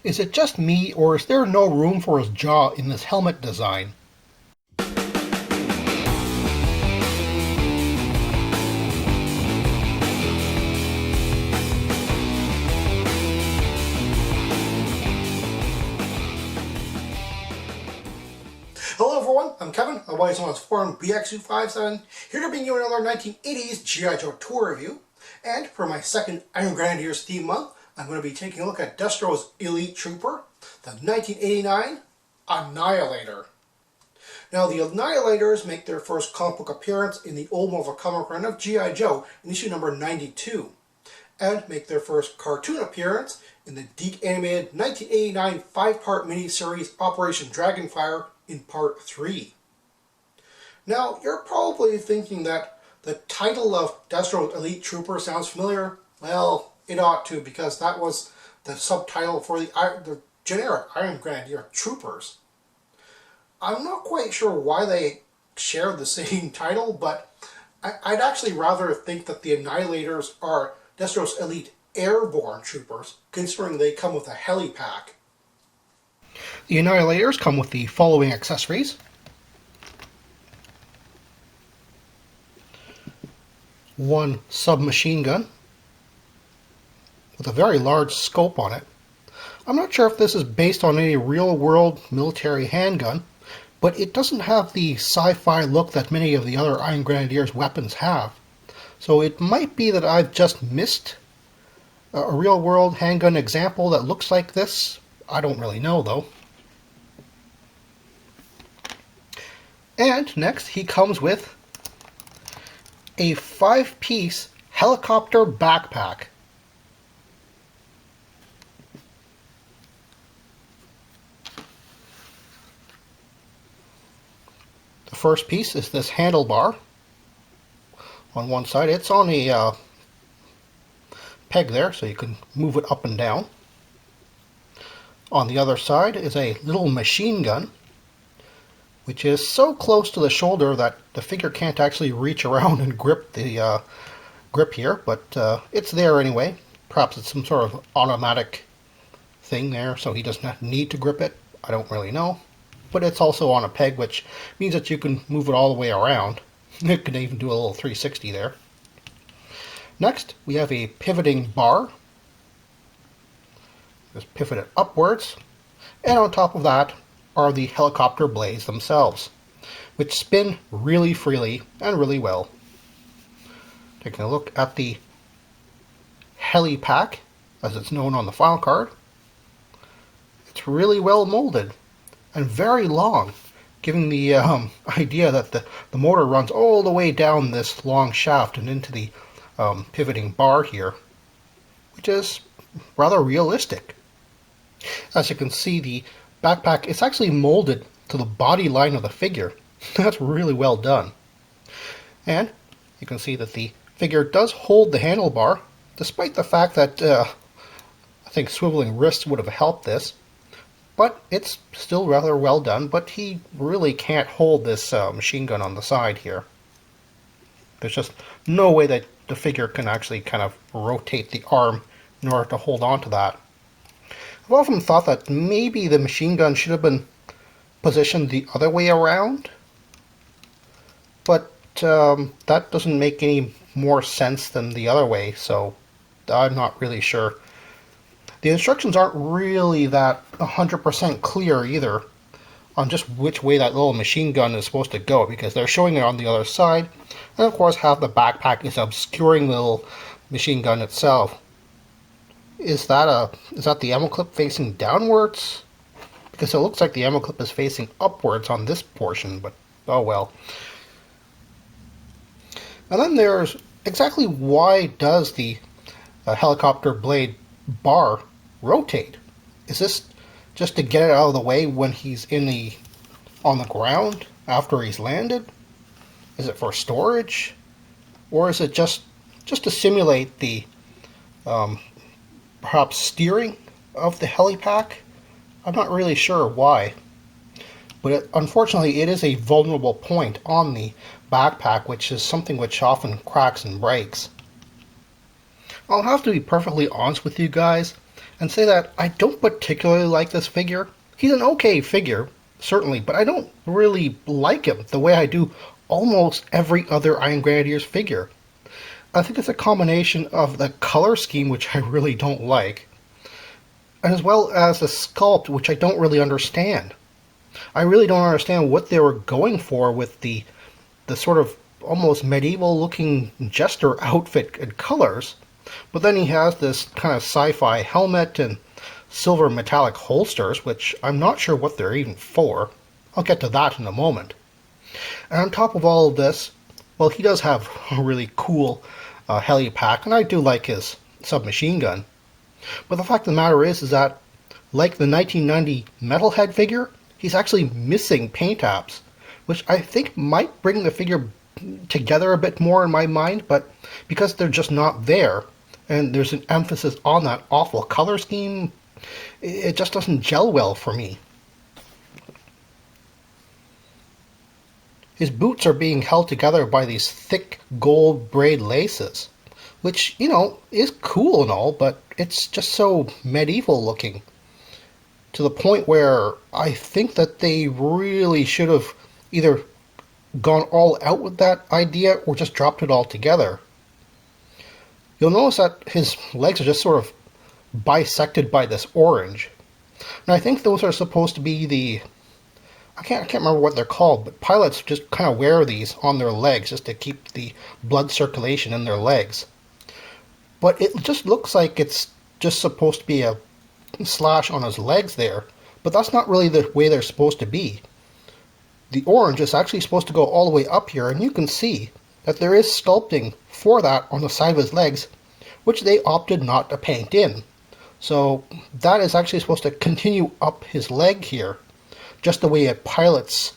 Is it just me, or is there no room for his jaw in this helmet design? Hello everyone, I'm Kevin, otherwise known as Forum BX257, here to bring you another 1980s G.I. Joe tour review. And for my second Iron Grenadiers theme month, I'm going to be taking a look at Destro's Elite Trooper, the 1989 Annihilator. Now, the Annihilators make their first comic book appearance in the Old Marvel comic run of G.I. Joe in issue number 92, and make their first cartoon appearance in the Deke animated 1989 5-part miniseries Operation Dragonfire in Part 3. Now, you're probably thinking that the title of Destro Elite Trooper sounds familiar. Well, it ought to, because that was the subtitle for the generic Iron Grenadier Troopers. I'm not quite sure why they share the same title, but I'd actually rather think that the Annihilators are Destro's Elite Airborne Troopers, considering they come with a heli-pack. The Annihilators come with the following accessories. One submachine gun with a very large scope on it. I'm not sure if this is based on any real-world military handgun, but it doesn't have the sci-fi look that many of the other Iron Grenadiers weapons have. So it might be that I've just missed a real-world handgun example that looks like this. I don't really know, though. And next, he comes with a 5-piece helicopter backpack. The first piece is this handlebar. On one side, it's on a peg there, so you can move it up and down. On the other side is a little machine gun, which is so close to the shoulder that the figure can't actually reach around and grip the grip here, but it's there anyway. Perhaps it's some sort of automatic thing there, so he doesn't need to grip it. I don't really know. But it's also on a peg, which means that you can move it all the way around. It can even do a little 360 there. Next, we have a pivoting bar. Just pivot it upwards. And on top of that are the helicopter blades themselves, which spin really freely and really well. Taking a look at the heli-pack, as it's known on the file card. It's really well molded and very long, giving the idea that the motor runs all the way down this long shaft and into the pivoting bar here, which is rather realistic. As you can see, the backpack is actually molded to the body line of the figure. That's really well done. And you can see that the figure does hold the handlebar, despite the fact that I think swiveling wrists would have helped this. But it's still rather well done, but he really can't hold this machine gun on the side here. There's just no way that the figure can actually kind of rotate the arm in order to hold on to that. I've often thought that maybe the machine gun should have been positioned the other way around, but that doesn't make any more sense than the other way, so I'm not really sure. The instructions aren't really that 100% clear either on just which way that little machine gun is supposed to go, because they're showing it on the other side, and of course half the backpack is obscuring the little machine gun itself. Is that the ammo clip facing downwards? Because it looks like the ammo clip is facing upwards on this portion, but oh well. And then there's exactly why does the helicopter blade bar rotate? Is this just to get it out of the way when he's on the ground after he's landed? Is it for storage? Or is it just to simulate the perhaps steering of the heli-pack? I'm not really sure why. But unfortunately it is a vulnerable point on the backpack, which is something which often cracks and breaks. I'll have to be perfectly honest with you guys. and say that I don't particularly like this figure. He's an okay figure, certainly, but I don't really like him the way I do almost every other Iron Grenadiers figure. I think it's a combination of the color scheme, which I really don't like, and as well as the sculpt, which I don't really understand. I really don't understand what they were going for with the sort of almost medieval looking jester outfit and colors, but then he has this kind of sci-fi helmet and silver metallic holsters, which I'm not sure what they're even for. I'll get to that in a moment. And on top of all of this, well, he does have a really cool heli-pack, and I do like his submachine gun. But the fact of the matter is that, like the 1990 Metalhead figure, he's actually missing paint apps, which I think might bring the figure together a bit more in my mind, but because they're just not there, and there's an emphasis on that awful color scheme, it just doesn't gel well for me. His boots are being held together by these thick gold braid laces, which, you know, is cool and all, but it's just so medieval looking, to the point where I think that they really should have either gone all out with that idea or just dropped it all together. You'll notice that his legs are just sort of bisected by this orange. And I think those are supposed to be the... I can't remember what they're called, but pilots just kind of wear these on their legs just to keep the blood circulation in their legs. But it just looks like it's just supposed to be a slash on his legs there, but that's not really the way they're supposed to be. The orange is actually supposed to go all the way up here, and you can see that there is sculpting for that on the side of his legs, which they opted not to paint in. So that is actually supposed to continue up his leg here, just the way a pilot's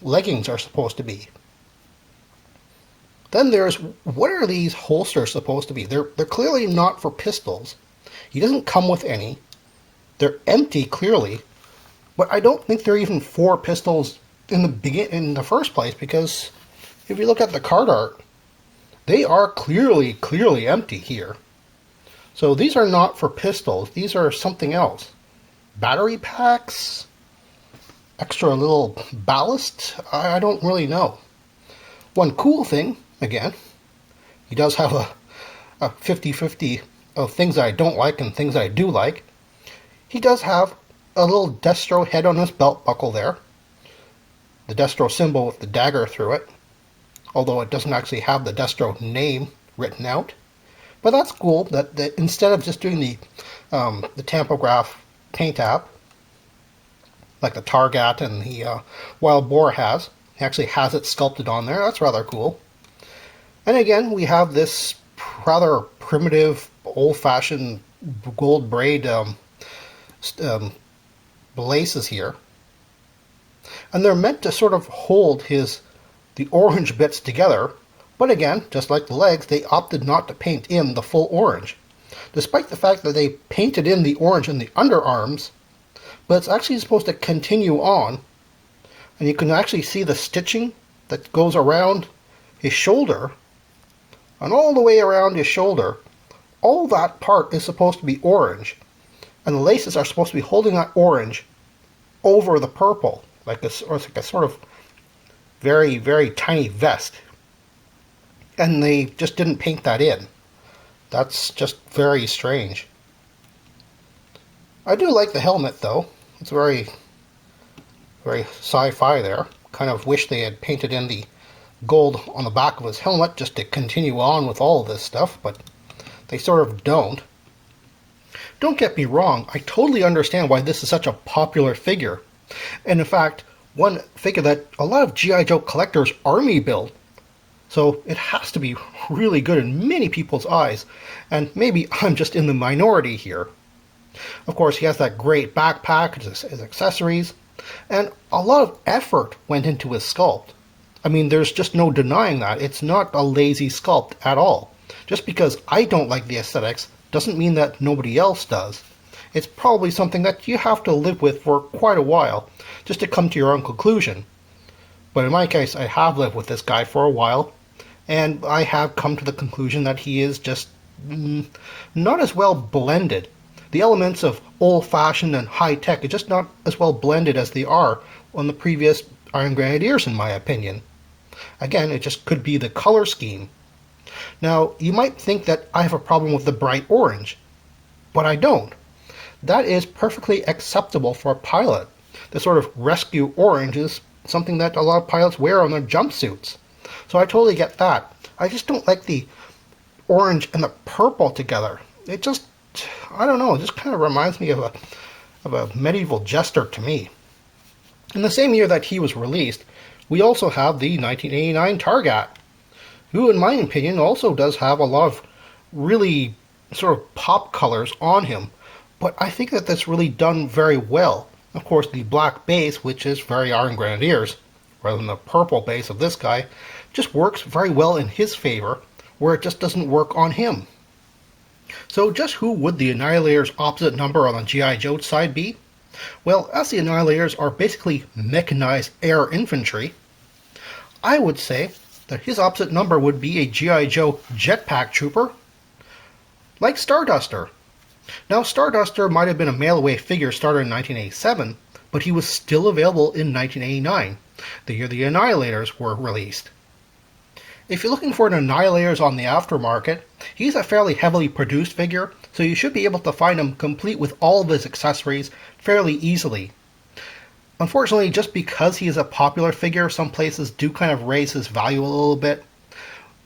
leggings are supposed to be. Then there's, what are these holsters supposed to be? They're clearly not for pistols. He doesn't come with any. They're empty, clearly. But I don't think they're even for pistols in the first place, because if you look at the card art, they are clearly empty here. So these are not for pistols. These are something else. Battery packs? Extra little ballast? I don't really know. One cool thing, again, he does have a 50-50 of things I don't like and things I do like. He does have a little Destro head on his belt buckle there. The Destro symbol with the dagger through it. Although it doesn't actually have the Destro name written out. But that's cool that instead of just doing the tampograph paint app, like the Targat and the Wild Boar has, he actually has it sculpted on there. That's rather cool. And again, we have this rather primitive, old-fashioned gold braid laces here. And they're meant to sort of hold the orange bits together, but again, just like the legs, they opted not to paint in the full orange, despite the fact that they painted in the orange in the underarms, but it's actually supposed to continue on, and you can actually see the stitching that goes around his shoulder, and all the way around his shoulder. All that part is supposed to be orange, and the laces are supposed to be holding that orange over the purple, like a sort of very, very tiny vest. And they just didn't paint that in. That's just very strange. I do like the helmet, though. It's very, very sci-fi there. Kind of wish they had painted in the gold on the back of his helmet just to continue on with all of this stuff, but they sort of don't. Don't get me wrong, I totally understand why this is such a popular figure. And in fact, one figure that a lot of G.I. Joe collectors army build. So it has to be really good in many people's eyes, and maybe I'm just in the minority here. Of course, he has that great backpack, his accessories, and a lot of effort went into his sculpt. I mean, there's just no denying that. It's not a lazy sculpt at all. Just because I don't like the aesthetics doesn't mean that nobody else does. It's probably something that you have to live with for quite a while just to come to your own conclusion. But in my case, I have lived with this guy for a while, and I have come to the conclusion that he is just not as well blended the elements of old-fashioned and high-tech are just not as well blended as they are on the previous Iron Grenadiers, in my opinion. Again, it just could be the color scheme. Now, you might think that I have a problem with the bright orange, but I don't. That is perfectly acceptable for a pilot. The sort of rescue orange is something that a lot of pilots wear on their jumpsuits. So I totally get that. I just don't like the orange and the purple together. It just, I don't know, it just kind of reminds me of a medieval jester to me. In the same year that he was released, we also have the 1989 Targat, who in my opinion also does have a lot of really sort of pop colors on him, but I think that that's really done very well. Of course, the black base, which is very Iron Grenadiers, rather than the purple base of this guy, just works very well in his favor, where it just doesn't work on him. So just who would the Annihilator's opposite number on the G.I. Joe side be? Well, as the Annihilators are basically mechanized air infantry, I would say that his opposite number would be a G.I. Joe jetpack trooper, like Starduster. Now, Starduster might have been a mail-away figure started in 1987, but he was still available in 1989, the year the Annihilators were released. If you're looking for an Annihilators on the aftermarket, he's a fairly heavily produced figure, so you should be able to find him complete with all of his accessories fairly easily. Unfortunately, just because he is a popular figure, some places do kind of raise his value a little bit.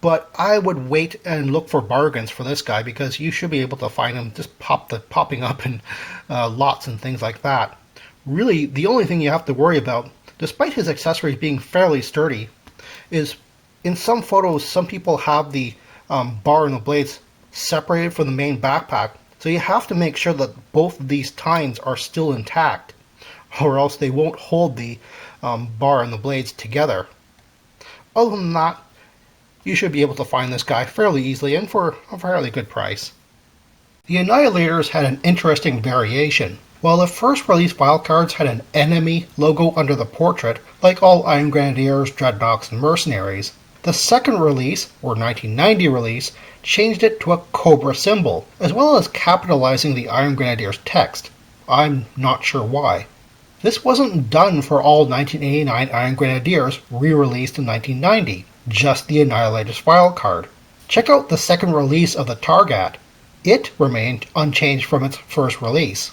But I would wait and look for bargains for this guy, because you should be able to find him just popping up in lots and things like that. Really, the only thing you have to worry about, despite his accessories being fairly sturdy, is in some photos, some people have the bar and the blades separated from the main backpack, so you have to make sure that both of these tines are still intact, or else they won't hold the bar and the blades together. Other than that, you should be able to find this guy fairly easily and for a fairly good price. The Annihilators had an interesting variation. While the first release file cards had an enemy logo under the portrait, like all Iron Grenadiers, Dreadnoks, and Mercenaries, the second release, or 1990 release, changed it to a Cobra symbol, as well as capitalizing the Iron Grenadiers text. I'm not sure why. This wasn't done for all 1989 Iron Grenadiers re-released in 1990, just the Annihilators file card. Check out the second release of the Targat. It remained unchanged from its first release.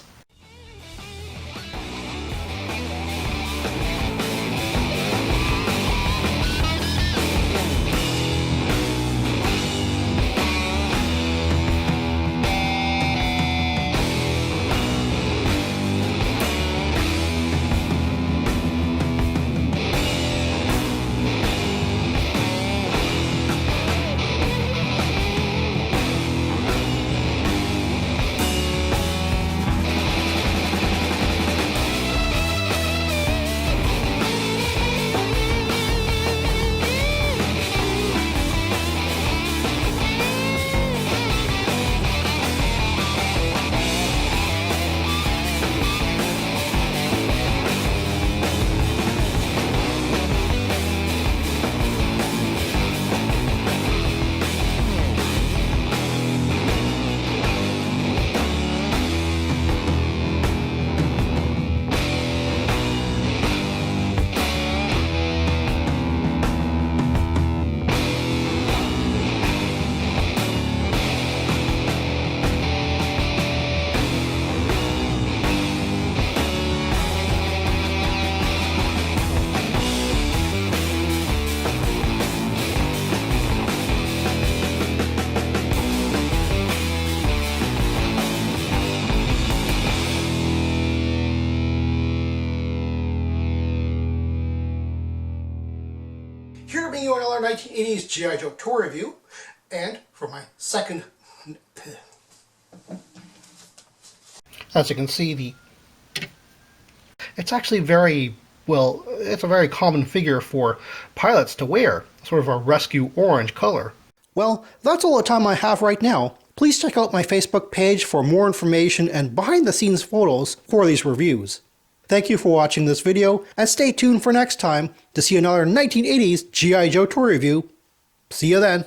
Here being another 1980s G.I. Joe tour review, and for my second... As you can see, it's actually very, well, it's a very common figure for pilots to wear, sort of a rescue orange color. Well, that's all the time I have right now. Please check out my Facebook page for more information and behind-the-scenes photos for these reviews. Thank you for watching this video, and stay tuned for next time to see another 1980s G.I. Joe tour review. See you then.